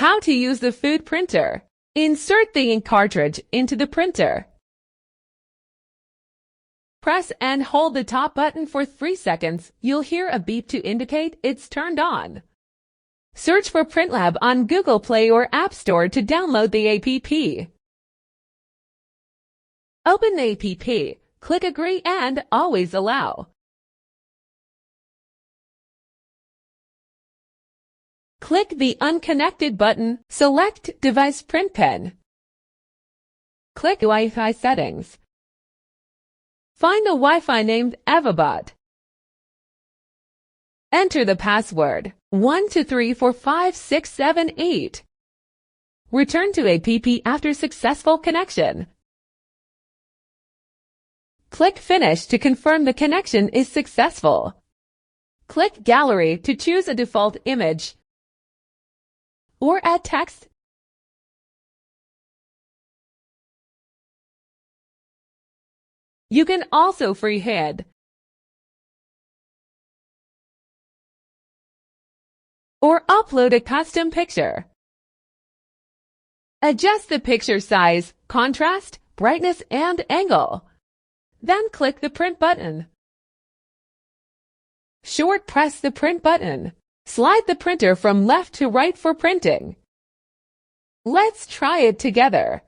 How to use the food printer. Insert the ink cartridge into the printer. Press and hold the top button for 3 seconds. You'll hear a beep to indicate it's turned on. Search for PrintLab on Google Play or App Store to download the app. Open the app, click Agree and Always Allow. Click the Unconnected button, select Device Print Pen. Click Wi-Fi Settings. Find a Wi-Fi named Avabot. Enter the password 12345678. Return to app after successful connection. Click Finish to confirm the connection is successful. Click Gallery to choose a default image or add text. You can also freehand or upload a custom picture. Adjust the picture size, contrast, brightness, and angle. Then click the Print button. Short press the Print button. Slide the printer from left to right for printing. Let's try it together.